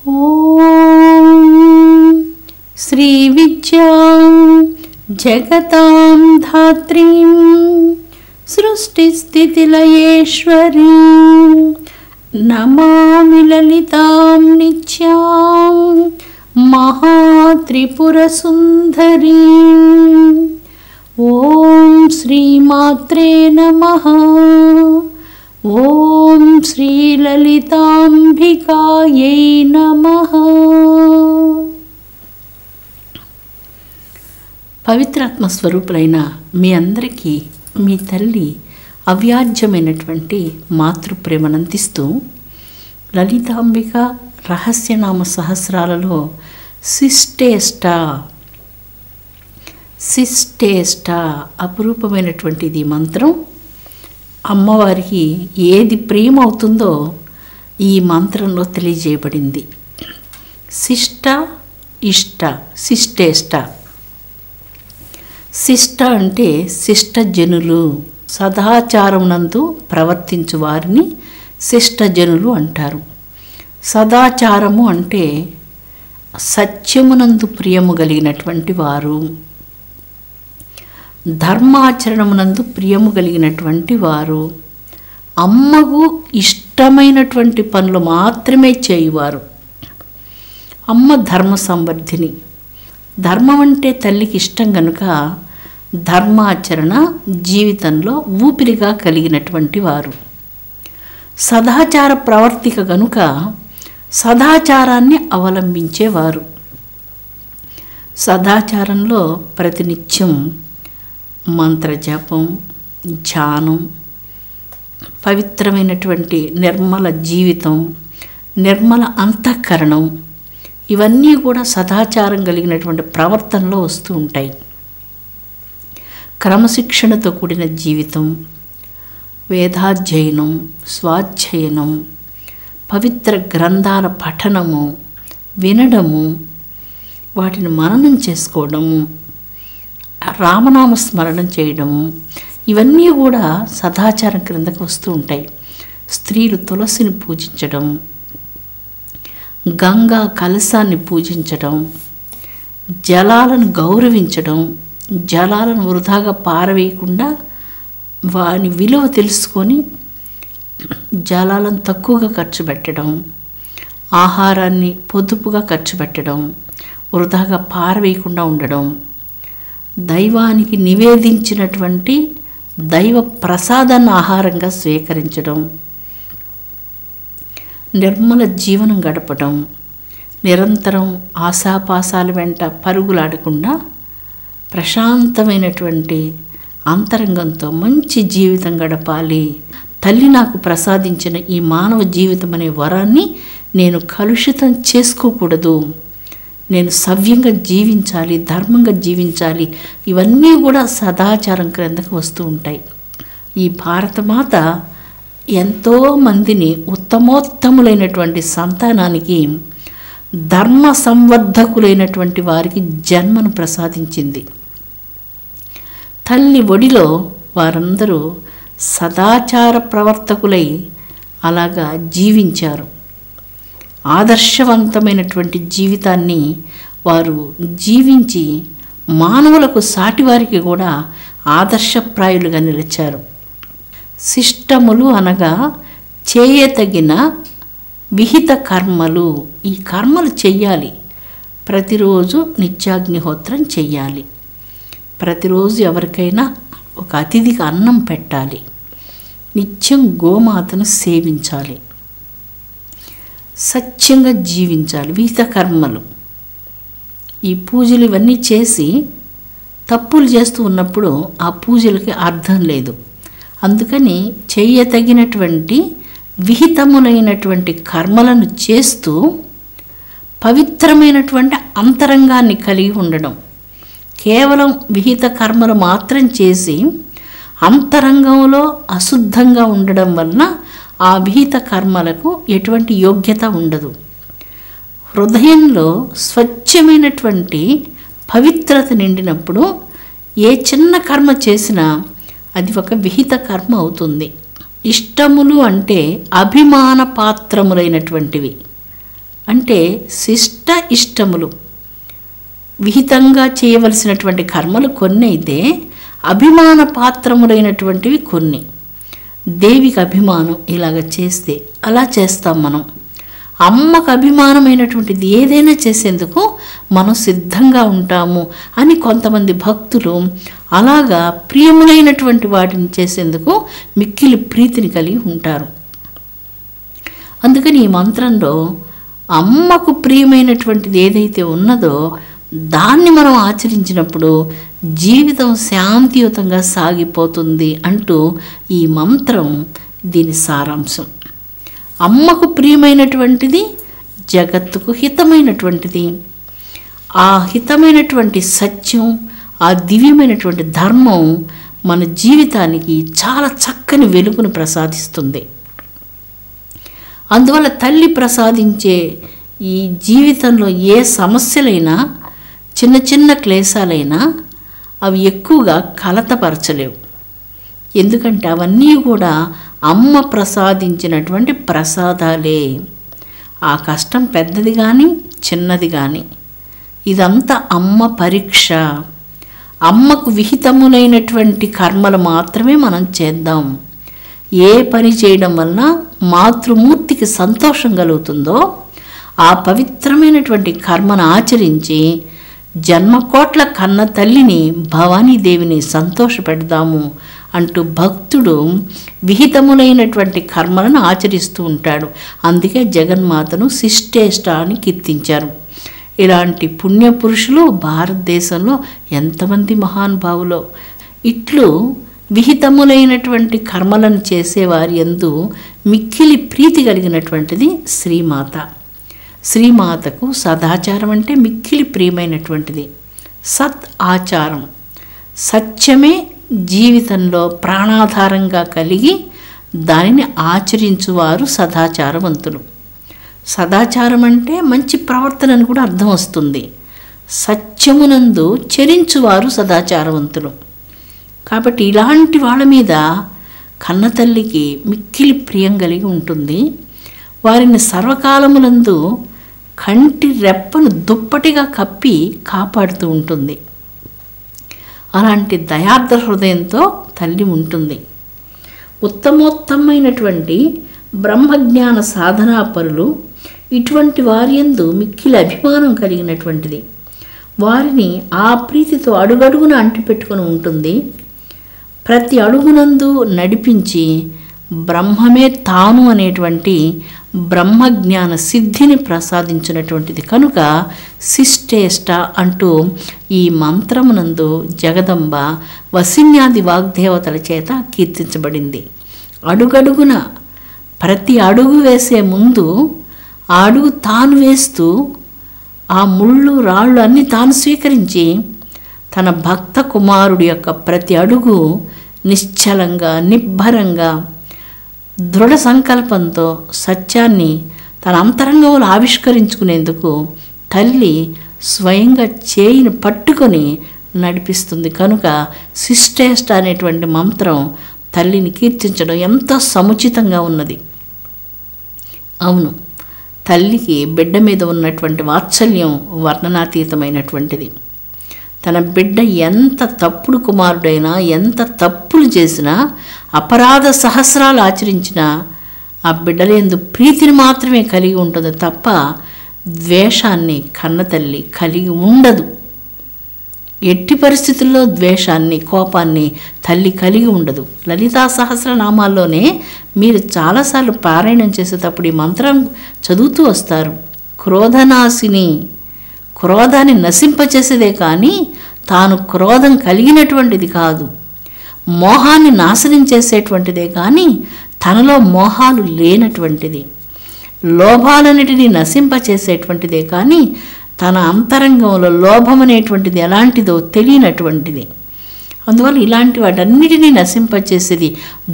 ఓం శ్రీ విద్యాం జగతాం ధాత్రీం సృష్టిస్థితిలయేశ్వరీం నమామి లలితాం నిత్యాం మహాత్రిపురసుందరీం. ఓం శ్రీమాత్రే నమః. ఓం శ్రీలలితాంబికాయై నమః. పవిత్రాత్మ స్వరూపులైన మీ అందరికీ మీ తల్లి అవ్యాజ్యమైనటువంటి మాతృప్రేమనందిస్తూ లలితాంబిక రహస్యనామ సహస్రాలలో సిస్టేస్టా అపురూపమైనటువంటిది మంత్రం. అమ్మవారికి ఏది ప్రియం అవుతుందో ఈ మంత్రంలో తెలియజేయబడింది. శిష్ట ఇష్ట సిస్టేస్టా. శిష్ట అంటే శిష్టజనులు, సదాచారమునందు ప్రవర్తించు వారిని శిష్టజనులు అంటారు. సదాచారము అంటే సత్యమునందు ప్రియము కలిగినటువంటి వారు, ధర్మాచరణమునందు ప్రియము కలిగినటువంటి వారు, అమ్మకు ఇష్టమైనటువంటి పనులు మాత్రమే చేయువారు. అమ్మ ధర్మ సంవర్ధిని. ధర్మం అంటే తల్లికి ఇష్టం కనుక ధర్మాచరణ జీవితంలో ఊపిరిగా కలిగినటువంటి వారు. సదాచార ప్రవర్తిక కనుక సదాచారాన్ని అవలంబించేవారు. సదాచారంలో ప్రతినిత్యం మంత్రజపం, ధ్యానం, పవిత్రమైనటువంటి నిర్మల జీవితం, నిర్మల అంతఃకరణం, ఇవన్నీ కూడా సదాచారం కలిగినటువంటి ప్రవర్తనలో వస్తూ ఉంటాయి. క్రమశిక్షణతో కూడిన జీవితం, వేదాధ్యయనం, స్వాధ్యయనం, పవిత్ర గ్రంథాల పఠనము, వినడము, వాటిని మననం చేసుకోవడము, రామనామ స్మరణం చేయడము, ఇవన్నీ కూడా సదాచారం క్రిందకు వస్తూ ఉంటాయి. స్త్రీలు తులసిని పూజించడం, గంగా కలశాన్ని పూజించడం, జలాలను గౌరవించడం, జలాలను వృధాగా పారవేయకుండా వాని విలువ తెలుసుకొని జలాలను తక్కువగా ఖర్చు పెట్టడం, ఆహారాన్ని పొదుపుగా ఖర్చు పెట్టడం, వృధాగా పారవేయకుండా ఉండడం, దైవానికి నివేదించినటువంటి దైవ ప్రసాదాన్ని ఆహారంగా స్వీకరించడం, నిర్మల జీవనం గడపడం, నిరంతరం ఆశాపాసాల వెంట పరుగులాడకుండా ప్రశాంతమైనటువంటి అంతరంగంతో మంచి జీవితం గడపాలి. తల్లి నాకు ప్రసాదించిన ఈ మానవ జీవితం అనే వరాన్ని నేను కలుషితం చేసుకోకూడదు, నేను సవ్యంగా జీవించాలి, ధర్మంగా జీవించాలి. ఇవన్నీ కూడా సదాచారం క్రిందకు వస్తూ ఉంటాయి. ఈ భారతమాత ఎంతోమందిని ఉత్తమోత్తములైనటువంటి సంతానానికి, ధర్మ సంవర్ధకులైనటువంటి వారికి జన్మను ప్రసాదించింది. తల్లి ఒడిలో వారందరూ సదాచార ప్రవర్తకులై అలాగా జీవించారు. ఆదర్శవంతమైనటువంటి జీవితాన్ని వారు జీవించి మానవులకు సాటివారికి కూడా ఆదర్శప్రాయులుగా నిలిచారు. శిష్టములు అనగా చేయతగిన విహిత కర్మలు. ఈ కర్మలు చెయ్యాలి. ప్రతిరోజు నిత్యాగ్నిహోత్రం చెయ్యాలి. ప్రతిరోజు ఎవరికైనా ఒక అతిథికి అన్నం పెట్టాలి. నిత్యం గోమాతను సేవించాలి. సత్యంగా జీవించాలి. విహిత కర్మలు. ఈ పూజలు ఇవన్నీ చేసి తప్పులు చేస్తూ ఉన్నప్పుడు ఆ పూజలకి అర్థం లేదు. అందుకని చేయతగినటువంటి విహితములైనటువంటి కర్మలను చేస్తూ పవిత్రమైనటువంటి అంతరంగాన్ని కలిగి ఉండడం. కేవలం విహిత కర్మలు మాత్రం చేసి అంతరంగంలో అశుద్ధంగా ఉండడం వలన ఆ విహిత కర్మలకు ఎటువంటి యోగ్యత ఉండదు. హృదయంలో స్వచ్ఛమైనటువంటి పవిత్రత నిండినప్పుడు ఏ చిన్న కర్మ చేసినా అది ఒక విహిత కర్మ అవుతుంది. ఇష్టములు అంటే అభిమాన పాత్రములైనటువంటివి. అంటే శిష్ట ఇష్టములు విహితంగా చేయవలసినటువంటి కర్మలు కొన్ని అయితే అభిమాన పాత్రములైనటువంటివి కొన్ని. దేవికి అభిమానం ఇలాగ చేస్తే అలా చేస్తాం మనం. అమ్మకు అభిమానమైనటువంటిది ఏదైనా చేసేందుకు మనం సిద్ధంగా ఉంటాము అని కొంతమంది భక్తులు అలాగా ప్రియములైనటువంటి వాటిని చేసేందుకు మిక్కిలి ప్రీతిని కలిగి ఉంటారు. అందుకని ఈ మంత్రంలో అమ్మకు ప్రియమైనటువంటిది ఏదైతే ఉన్నదో దాన్ని మనం ఆచరించినప్పుడు జీవితం శాంతియుతంగా సాగిపోతుంది అంటూ ఈ మంత్రం దీని సారాంశం. అమ్మకు ప్రియమైనటువంటిది జగత్తుకు హితమైనటువంటిది. ఆ హితమైనటువంటి సత్యం, ఆ దివ్యమైనటువంటి ధర్మం మన జీవితానికి చాలా చక్కని వెలుగును ప్రసాదిస్తుంది. అందువల్ల తల్లి ప్రసాదించే ఈ జీవితంలో ఏ సమస్యలైనా, చిన్న చిన్న క్లేశాలైనా అవి ఎక్కువగా కలతపరచలేవు. ఎందుకంటే అవన్నీ కూడా అమ్మ ప్రసాదించినటువంటి ప్రసాదాలే. ఆ కష్టం పెద్దది కానీ చిన్నది కానీ ఇదంతా అమ్మ పరీక్ష. అమ్మకు విహితములైనటువంటి కర్మలు మాత్రమే మనం చేద్దాం. ఏ పని చేయడం వలన మాతృమూర్తికి సంతోషం కలుగుతుందో ఆ పవిత్రమైనటువంటి కర్మను ఆచరించి జన్మకోట్ల కన్న తల్లిని భవానీదేవిని సంతోషపెడదాము అంటూ భక్తుడు విహితములైనటువంటి కర్మలను ఆచరిస్తూ ఉంటాడు. అందుకే జగన్మాతను శిష్టేష్ట అని కీర్తించారు. ఇలాంటి పుణ్యపురుషులు భారతదేశంలో ఎంతమంది మహానుభావులో. ఇట్లు విహితములైనటువంటి కర్మలను చేసేవారి యందు మిక్కిలి ప్రీతి కలిగినటువంటిది శ్రీమాత. శ్రీమాతకు సదాచారం అంటే మిక్కిలి ప్రియమైనటువంటిది. సత్ ఆచారం, సత్యమే జీవితంలో ప్రాణాధారంగా కలిగి దానిని ఆచరించువారు సదాచారవంతులు. సదాచారం అంటే మంచి ప్రవర్తన అని కూడా అర్థం వస్తుంది. సత్యమునందు చరించువారు సదాచారవంతులు. కాబట్టి ఇలాంటి వాళ్ళ మీద కన్నతల్లికి మిక్కిలి ప్రియం కలిగి ఉంటుంది. వారిని సర్వకాలములందు కంటి రెప్పను దుప్పటిగా కప్పి కాపాడుతూ ఉంటుంది. అలాంటి దయార్ద్ర హృదయంతో తల్లి ఉంటుంది. ఉత్తమోత్తమైనటువంటి బ్రహ్మజ్ఞాన సాధనా పరులు ఇటువంటి వారి యందు మిక్కిలి అభిమానం కలిగినటువంటిది. వారిని ఆ ప్రీతితో అడుగడుగున అంటిపెట్టుకుని ఉంటుంది. ప్రతి అడుగునందు నడిపించి బ్రహ్మమే తాను అనేటువంటి బ్రహ్మజ్ఞాన సిద్ధిని ప్రసాదించినటువంటిది కనుక శిష్టేష్ట అంటూ ఈ మంత్రమునందు జగదంబ వసిన్యాది వాగ్దేవతల చేత కీర్తించబడింది. అడుగడుగున ప్రతి అడుగు వేసే ముందు ఆ అడుగు తాను వేస్తూ ఆ ముళ్ళు రాళ్ళు అన్నీ తాను స్వీకరించి తన భక్త కుమారుడి యొక్క ప్రతి అడుగు నిశ్చలంగా నిబ్బరంగా దృఢ సంకల్పంతో సత్యాన్ని తన అంతరంగంలో ఆవిష్కరించుకునేందుకు తల్లి స్వయంగా చేయిని పట్టుకొని నడిపిస్తుంది. కనుక శిష్టేష్ట అనేటువంటి మంత్రం తల్లిని కీర్తించడం ఎంతో సముచితంగా ఉన్నది. అవును, తల్లికి బిడ్డ మీద ఉన్నటువంటి వాత్సల్యం వర్ణనాతీతమైనటువంటిది. తన బిడ్డ ఎంత తప్పుడు కుమారుడైనా, ఎంత తప్పులు చేసినా, అపరాధ సహస్రాలు ఆచరించినా ఆ బిడ్డలందు ప్రీతిని మాత్రమే కలిగి ఉంటుంది తప్ప ద్వేషాన్ని కన్నతల్లి కలిగి ఉండదు. ఎట్టి పరిస్థితుల్లో ద్వేషాన్ని, కోపాన్ని తల్లి కలిగి ఉండదు. లలితా సహస్రనామాల్లోనే మీరు చాలాసార్లు పారాయణం చేసేటప్పుడు ఈ మంత్రం చదువుతూ వస్తారు. క్రోధనాశిని, క్రోధాన్ని నశింపచేసేదే కానీ తాను క్రోధం కలిగినటువంటిది కాదు. మోహాన్ని నాశనం చేసేటువంటిదే కానీ తనలో మోహాలు లేనటువంటిది. లోభాలన్నిటినీ నశింపచేసేటువంటిదే కానీ తన అంతరంగంలో లోభం అనేటువంటిది ఎలాంటిదో తెలియనటువంటిది. అందువల్ల ఇలాంటి వాటన్నిటినీ నశింపచేసేది.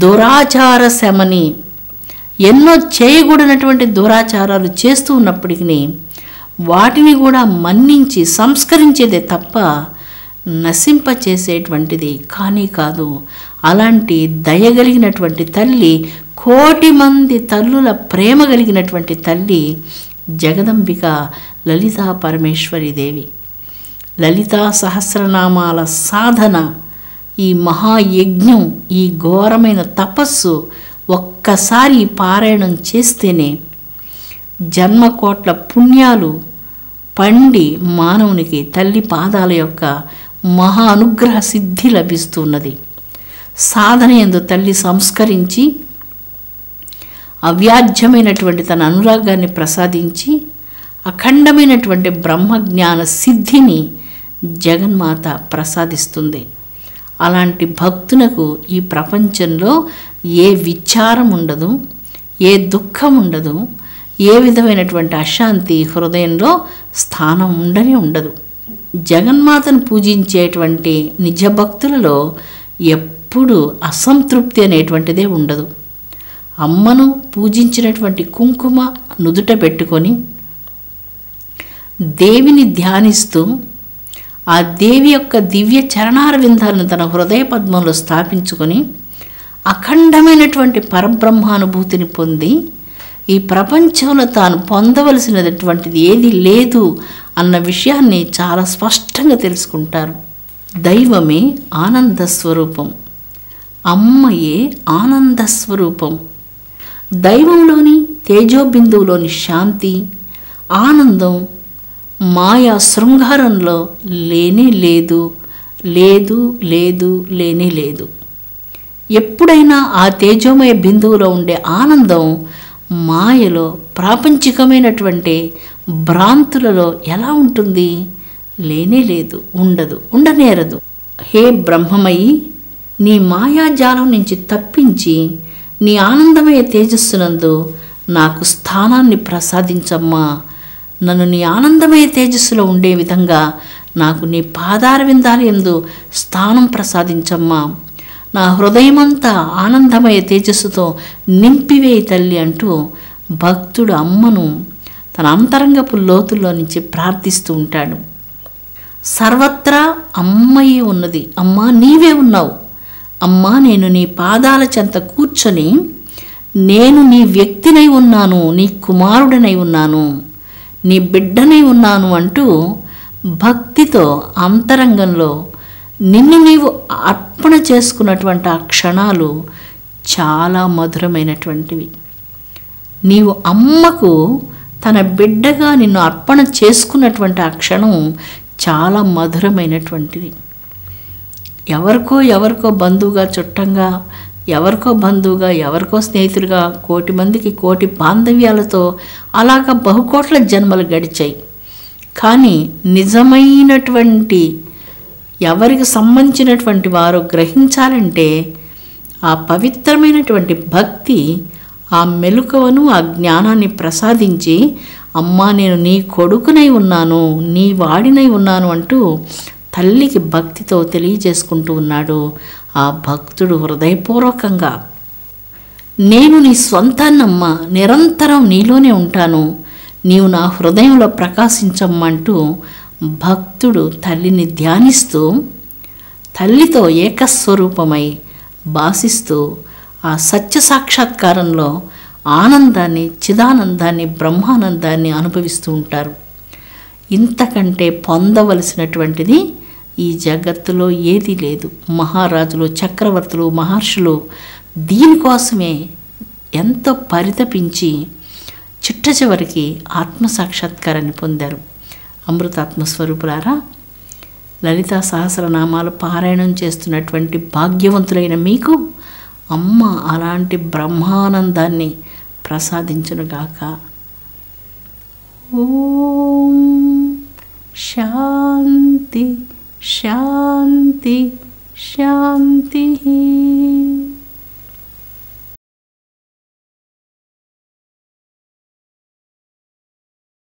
దురాచార శమని, ఎన్నో చేయకూడనటువంటి దురాచారాలు చేస్తూ ఉన్నప్పటికీ వాటిని కూడా మన్నించి సంస్కరించేదే తప్ప నశింపచేసేటువంటిది కానీ కాదు. అలాంటి దయగలిగినటువంటి తల్లి, కోటి మంది తల్లుల ప్రేమ కలిగినటువంటి తల్లి జగదంబిక లలితా పరమేశ్వరీదేవి. లలితా సహస్రనామాల సాధన, ఈ మహాయజ్ఞం, ఈ ఘోరమైన తపస్సు ఒక్కసారి పారాయణం చేస్తేనే జన్మకోట్ల పుణ్యాలు పండి మానవునికి తల్లి పాదాల యొక్క మహా అనుగ్రహ సిద్ధి లభిస్తున్నది. సాధన యందు తల్లి సంస్కరించి అవ్యాజ్యమైనటువంటి తన అనురాగాన్ని ప్రసాదించి అఖండమైనటువంటి బ్రహ్మజ్ఞాన సిద్ధిని జగన్మాత ప్రసాదిస్తుంది. అలాంటి భక్తులకు ఈ ప్రపంచంలో ఏ విచారం ఉండదు, ఏ దుఃఖం ఉండదు, ఏ విధమైనటువంటి అశాంతి హృదయంలో స్థానం ఉండనే ఉండదు. జగన్మాతను పూజించేటువంటి నిజ భక్తులలో ఎప్పుడు అసంతృప్తి అనేటువంటిదే ఉండదు. అమ్మను పూజించినటువంటి కుంకుమ నుదుట పెట్టుకొని దేవిని ధ్యానిస్తూ ఆ దేవి యొక్క దివ్య చరణార విందాలను తన హృదయ పద్మంలో స్థాపించుకొని అఖండమైనటువంటి పరబ్రహ్మానుభూతిని పొంది ఈ ప్రపంచంలో తాను పొందవలసినటువంటిది ఏది లేదు అన్న విషయాన్ని చాలా స్పష్టంగా తెలుసుకుంటారు. దైవమే ఆనంద స్వరూపం, అమ్మయే ఆనంద స్వరూపం. దైవంలోని తేజోబిందువులోని శాంతి, ఆనందం మాయా శృంగారంలో లేనే లేదు, లేదు లేదు లేనే లేదు. ఎప్పుడైనా ఆ తేజోమయ బిందువులో ఉండే ఆనందం మాయలో ప్రాపంచికమైనటువంటి భ్రాంతులలో ఎలా ఉంటుంది? లేనే లేదు, ఉండదు, ఉండనేరదు. హే బ్రహ్మమయి, నీ మాయాజాలం నుంచి తప్పించి నీ ఆనందమయ తేజస్సునందు నాకు స్థానాన్ని ప్రసాదించమ్మా. నన్ను నీ ఆనందమయ తేజస్సులో ఉండే విధంగా నాకు నీ పాదార విందాల యందు స్థానం ప్రసాదించమ్మా. నా హృదయమంతా ఆనందమయ తేజస్సుతో నింపివేయి తల్లి అంటూ భక్తుడు అమ్మను తన అంతరంగపు లోతుల్లో నుంచి ప్రార్థిస్తూ ఉంటాడు. సర్వత్రా అమ్మయే ఉన్నది. అమ్మా నీవే ఉన్నావు. అమ్మా నేను నీ పాదాల చెంత కూర్చొని నేను నీ వ్యక్తినై ఉన్నాను, నీ కుమారుడనై ఉన్నాను, నీ బిడ్డనై ఉన్నాను అంటూ భక్తితో అంతరంగంలో నిన్ను నీవు అర్పణ చేసుకున్నటువంటి ఆ క్షణాలు చాలా మధురమైనటువంటివి. నీవు అమ్మకు తన బిడ్డగా నిన్ను అర్పణ చేసుకున్నటువంటి ఆ క్షణం చాలా మధురమైనటువంటిది. ఎవరికో బంధువుగా, చుట్టంగా, ఎవరికో బంధువుగా, ఎవరికో స్నేహితులుగా, కోటి మందికి కోటి బాంధవ్యాలతో అలాగా బహుకోట్ల జన్మలు గడిచాయి. కానీ నిజమైనటువంటి ఎవరికి సంబంధించినటువంటి వారు గ్రహించాలంటే ఆ పవిత్రమైనటువంటి భక్తి ఆ మెలకువను, ఆ జ్ఞానాన్ని ప్రసాదించి అమ్మా నేను నీ కొడుకునై ఉన్నాను, నీ వాడినై ఉన్నాను అంటూ తల్లికి భక్తితో తెలియజేసుకుంటూ ఉన్నాడు ఆ భక్తుడు హృదయపూర్వకంగా. నేను నీ స్వంతాన్నమ్మా, నిరంతరం నీలోనే ఉంటాను, నీవు నా హృదయంలో ప్రకాశించమ్మంటూ భక్తుడు తల్లిని ధ్యానిస్తూ తల్లితో ఏకస్వరూపమై భాసిస్తూ ఆ సత్య సాక్షాత్కారంలో ఆనందాన్ని, చిదానందాన్ని, బ్రహ్మానందాన్ని అనుభవిస్తూ ఉంటారు. ఇంతకంటే పొందవలసినటువంటిది ఈ జగత్తులో ఏదీ లేదు. మహారాజులు, చక్రవర్తులు, మహర్షులు దీనికోసమే ఎంతో పరితపించి చిట్ట చివరికి ఆత్మసాక్షాత్కారాన్ని పొందారు. అమృతాత్మస్వరూపులారా, లలితా సహస్రనామాలు పారాయణం చేస్తున్నటువంటి భాగ్యవంతులైన మీకు అమ్మ అలాంటి బ్రహ్మానందాన్ని ప్రసాదించునుగాక. ఓం శాంతి శాంతి శాంతి.